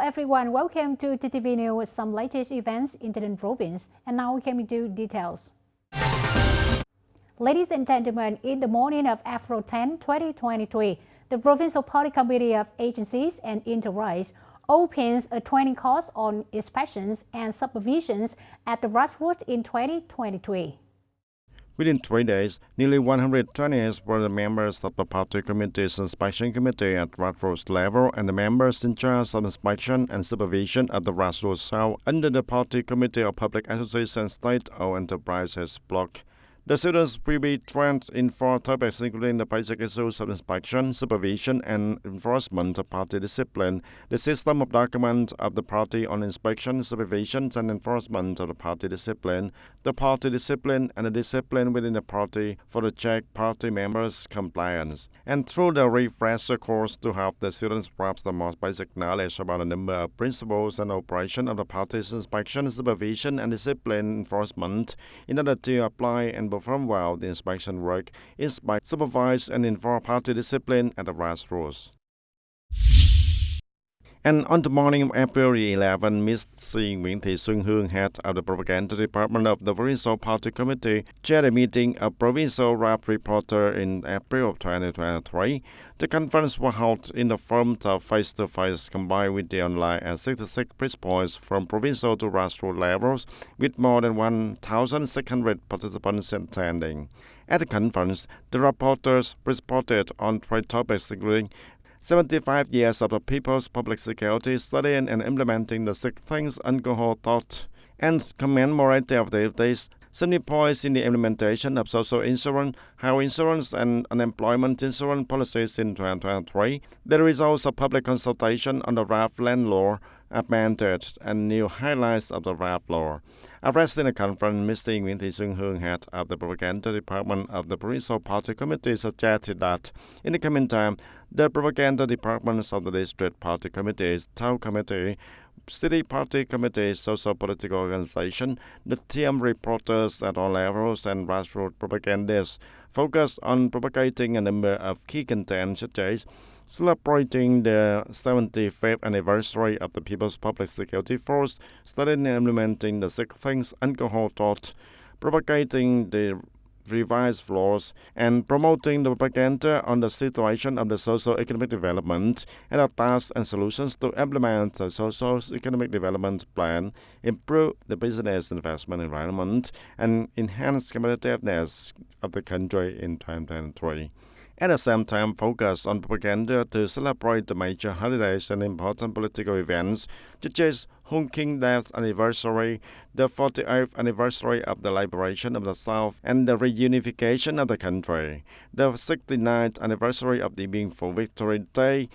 everyone, welcome to TTV News with some latest events in the province. And now we come to details. Ladies and gentlemen, in the morning of April 10, 2023, the Provincial Party Committee of Agencies and Enterprise opens a training course on inspections and supervisions at the grassroots in 2023. Within 3 days, nearly 100 trainees were the members of the Party Committee's Inspection Committee at grassroots level and the members in charge of inspection and supervision at the grassroots cell under the Party Committee of Public Associations and State-owned Enterprises block. The students will be trained in 4 topics, including the basic issues of inspection, supervision, and enforcement of party discipline, the system of document of the party on inspection, supervision, and enforcement of the party discipline, the party discipline, and the discipline within the party for the check party members' compliance. And through the refresher course to help the students grasp the most basic knowledge about a number of principles and operation of the party's inspection, supervision, and discipline enforcement in order to apply and perform well the inspection work, inspect, supervise, and enforce party discipline at the grassroots. And on the morning of April 11, Ms. Nguyễn Thị Xuân Hương, head of the Propaganda Department of the Provincial Party Committee, chaired a meeting of provincial rap reporter in April of 2023. The conference was held in the form of face-to-face combined with the online and 66 press points from provincial to grassroots levels, with more than 1,600 participants attending. At the conference, the reporters reported on 3 topics, including 75 years of the people's public security, studying and implementing the 6 things alcohol taught, and commemorative of the days, 70 points in the implementation of social insurance, health insurance, and unemployment insurance policies in 2023, the results of public consultation on the draft land law amended, and new highlights of the draft law. Addressing the conference, Mr. Nguyễn Thị Xuân Hương, head of the Propaganda Department of the Provincial Party Committee, suggested that in the coming time, the propaganda departments of the district party committees, town committee, city party committees, social political organization, the team reporters at all levels, and grassroots propagandists focus on propagating a number of key contents such as celebrating the 75th anniversary of the People's Public Security Force, studying and implementing the 6 things alcohol taught, propagating the revised laws, and promoting the propaganda on the situation of the socio-economic development and the tasks and solutions to implement the socio-economic development plan, improve the business investment environment, and enhance competitiveness of the country in 2023. At the same time, focus on propaganda to celebrate the major holidays and important political events, such as Hung King Death Anniversary, the 48th anniversary of the liberation of the South, and the reunification of the country, the 69th anniversary of the Biên Phủ Victory Day,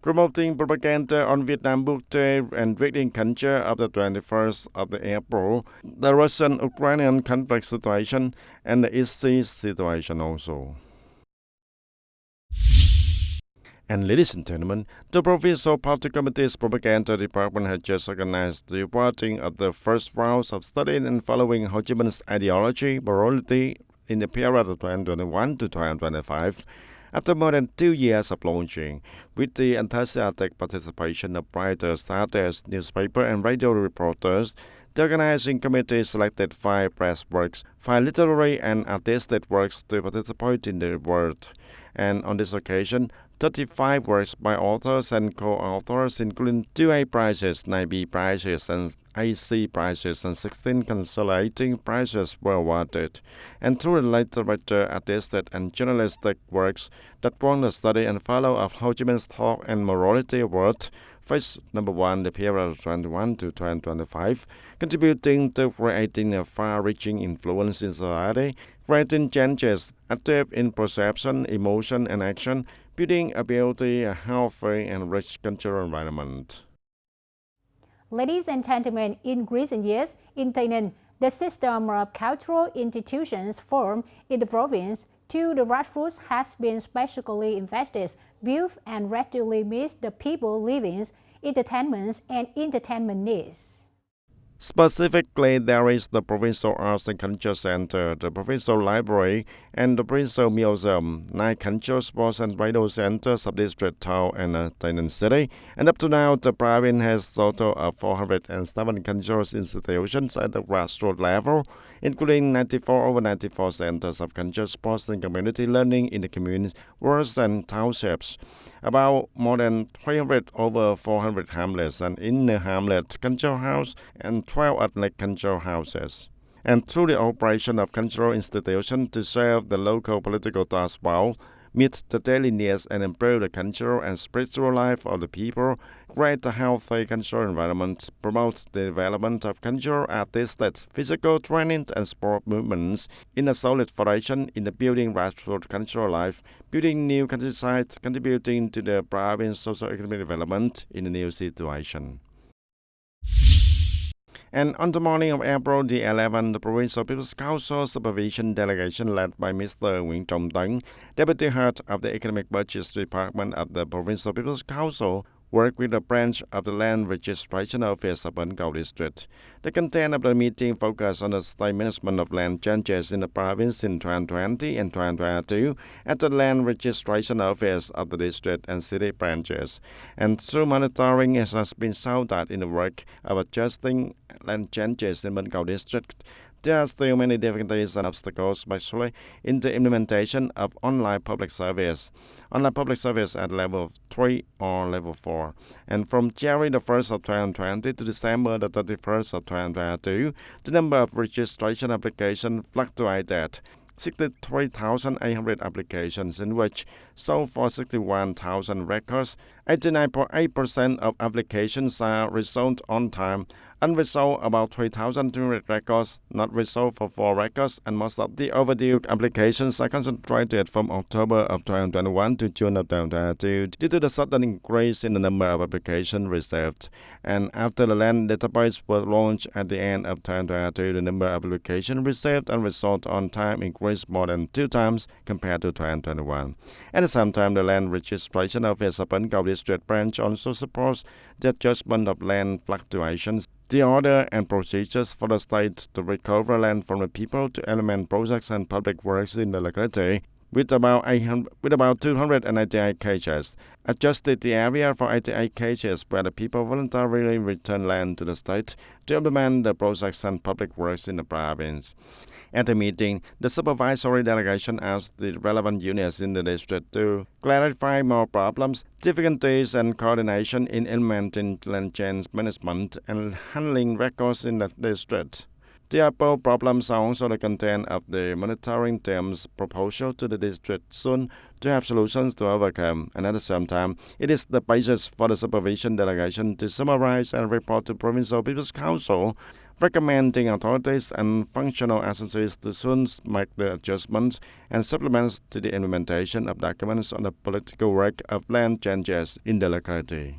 promoting propaganda on Vietnam Book Day and reading culture of the 21st of April, the Russian-Ukrainian conflict situation, and the East Sea situation also. And ladies and gentlemen, the Provincial Party Committee's Propaganda Department has just organized the reporting of the first rounds of studying and following Ho Chi Minh's ideology, morality in the period of 2021 to 2025. After more than 2 years of launching, with the enthusiastic participation of writers, artists, newspaper and radio reporters, the organizing committee selected 5 press works, 5 literary and artistic works to participate in the award. And on this occasion, 35 works by authors and co-authors, including 2 A prizes, 9 B prizes, and 8 C prizes, and 16 consolidating prizes were awarded. And through the literature, artistic, and journalistic works that won the study and follow of Ho Chi Minh's Thought and Morality Award, phase number 1, the period of 2021 to 2025, contributing to creating a far-reaching influence in society, creating changes, active in perception, emotion, and action, building a healthy, healthy, and rich cultural environment. Ladies and gentlemen, in recent years, in TayNinhTV, the system of cultural institutions formed in the province to the grassroots has been specially invested, built, and readily meets the people's living, entertainment, and entertainment needs. Specifically, there is the Provincial Arts and Culture Center, the Provincial Library, and the Provincial Museum, 9 cultural sports and radio centers of District Town and Taynan City. And up to now, the province has a total of 407 cultural institutions at the grassroots level, including 94 over 94 centers of culture, sports, and community learning in the communities, wards, and townships. About more than 300 over 400 hamlets and inner hamlet cultural house and 12 ethnic cultural houses. And through the operation of cultural institutions to serve the local political task well, meet the daily needs and improve the cultural and spiritual life of the people, create a healthy cultural environment, promote the development of cultural, artistic, physical training and sport movements in a solid foundation in the building grassroots cultural life, building new countryside, contributing to the province's socio-economic development in the new situation. And on the morning of April the 11th, the Provincial People's Council Supervision Delegation led by Mr. Nguyễn Trọng Tấn, Deputy Head of the Economic Budgets Department of the Provincial People's Council, worked with a branch of the Land Registration Office of Bến Cầu District. The content of the meeting focused on the state management of land changes in the province in 2020 and 2022 at the Land Registration Office of the district and city branches. And through monitoring, it has been shown that in the work of adjusting land changes in Bến Cầu District, there are still many difficulties and obstacles, especially in the implementation of online public service at level 3 or level 4. And from January the 1st of 2020 to December the 31st of 2022, the number of registration applications fluctuated. 63,800 applications, in which sold for 61,000 records. 89.8% of applications are resolved on time. Unresolved about 3,200 records, not resolved for 4 records, and most of the overdue applications are concentrated from October of 2021 to June of 2022 due to the sudden increase in the number of applications received. And after the land database was launched at the end of 2022, the number of applications received and resolved on time increased more than 2 times compared to 2021. At the same time, the Land Registration Office of Bến Cầu District Branch also supports the adjustment of land fluctuations, the order and procedures for the state to recover land from the people to implement projects and public works in the locality, with about 288 cases, adjusted the area for 88 cases where the people voluntarily return land to the state to implement the projects and public works in the province. At the meeting, the supervisory delegation asked the relevant units in the district to clarify more problems, difficulties, and coordination in implementing land change management and handling records in the district. The above problems are also the content of the monitoring team's proposal to the district soon to have solutions to overcome, and at the same time, it is the basis for the supervision delegation to summarize and report to Provincial People's Council, recommending authorities and functional agencies to soon make the adjustments and supplements to the implementation of documents on the political work of land changes in the locality.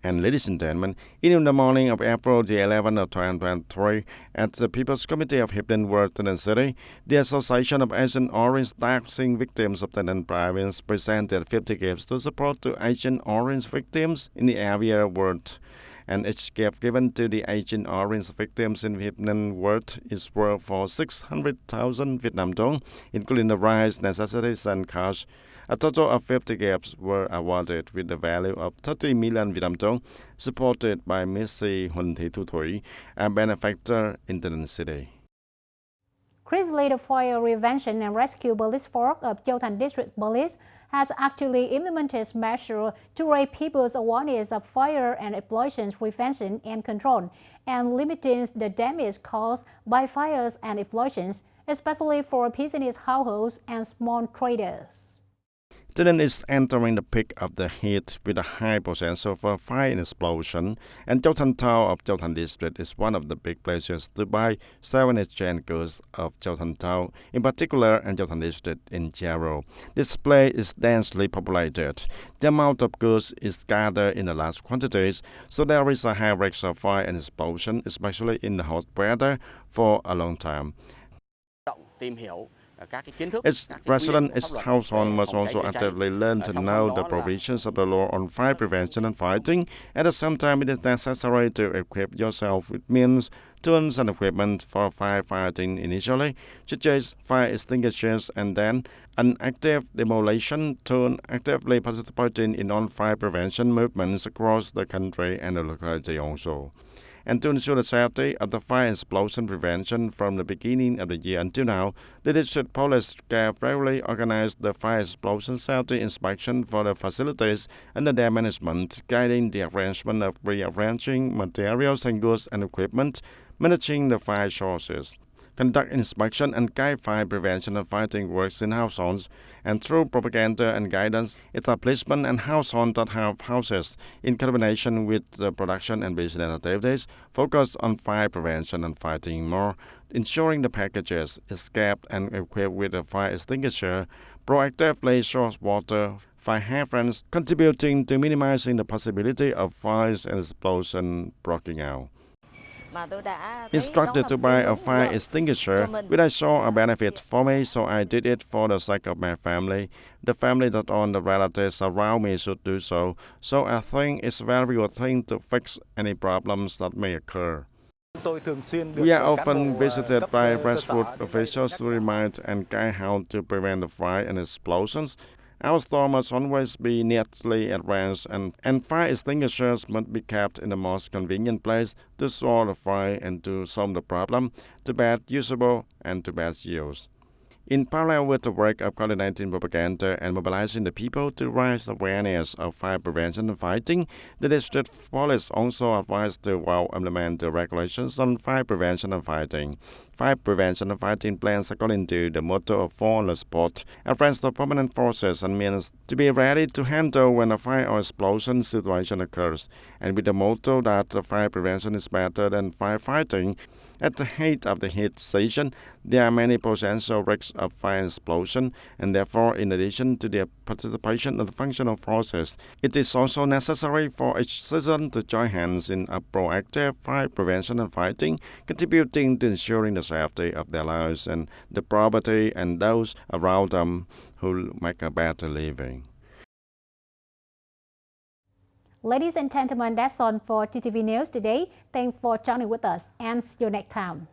And ladies and gentlemen, in the morning of April the 11th of 2023, at the People's Committee of Hidden World Taynan City, the Association of Agent Orange Taxing Victims of Taynan Province presented 50 gifts to support to Agent Orange victims in the area world. And each gift given to the Agent Orange victims in Vietnam world is worth for 600,000 Vietnam dong, including the rice, necessities, and cash. A total of 50 gifts were awarded with the value of 30 million Vietnam dong, supported by Ms. Huỳnh Thị Thu Thủy, a benefactor in Taynan City. Chris Lee, the Fire Prevention and Rescue Police Force of Châu Thành District Police, has actually implemented measures to raise people's awareness of fire and explosions prevention and control, and limiting the damage caused by fires and explosions, especially for business households and small traders. Taynan is entering the peak of the heat with a high potential for fire and explosion, and Châu Thành Town of Châu Thành District is one of the big places to buy, sell and exchange goods of Châu Thành Town in particular and Châu Thành District in general. This place is densely populated. The amount of goods is gathered in the large quantities, so there is a high risk of fire and explosion, especially in the hot weather for a long time. Tìm hiểu Its resident, its household must also actively learn to know the provisions of the law on fire prevention and fighting. At the same time, it is necessary to equip yourself with means, tools, and equipment for firefighting initially, such as fire extinguishers, and then an active demolition tool, actively participating in on-fire prevention movements across the country and the locality also. And to ensure the safety of the fire explosion prevention from the beginning of the year until now, the district police have regularly organized the fire explosion safety inspection for the facilities and their management, guiding the arrangement of rearranging materials and goods and equipment, managing the fire sources, conduct inspection and guide fire prevention and fighting works in households, and through propaganda and guidance, establishment and households that have houses, in combination with the production and business activities, focus on fire prevention and fighting more, ensuring the packages escaped and equipped with a fire extinguisher, proactively source water, fire hydrants, contributing to minimizing the possibility of fires and explosion breaking out. Instructed to buy a fire extinguisher, which I saw a benefit for me, so I did it for the sake of my family. The family that own the relatives around me should do so. So I think it's a very good thing to fix any problems that may occur. We are often visited by grassroots officials to remind and guide how to prevent the fire and explosions. Our store must always be neatly arranged, and fire extinguishers must be kept in the most convenient place to solve the fire and to solve the problem, to best usable and to best use. In parallel with the work of coordinating propaganda and mobilizing the people to raise awareness of fire prevention and fighting, the district police also advised to well implement the regulations on fire prevention and fighting. Fire prevention and fighting plans according to the motto of fall on the spot, arrange the permanent forces and means to be ready to handle when a fire or explosion situation occurs, and with the motto that fire prevention is better than firefighting. At the height of the heat season, there are many potential risks of fire explosion, and therefore, in addition to the participation of the functional forces, it is also necessary for each citizen to join hands in a proactive fire prevention and fighting, contributing to ensuring the safety of their lives and the property and those around them who make a better living. Ladies and gentlemen, that's all for TTV News today. Thanks for joining with us and see you next time.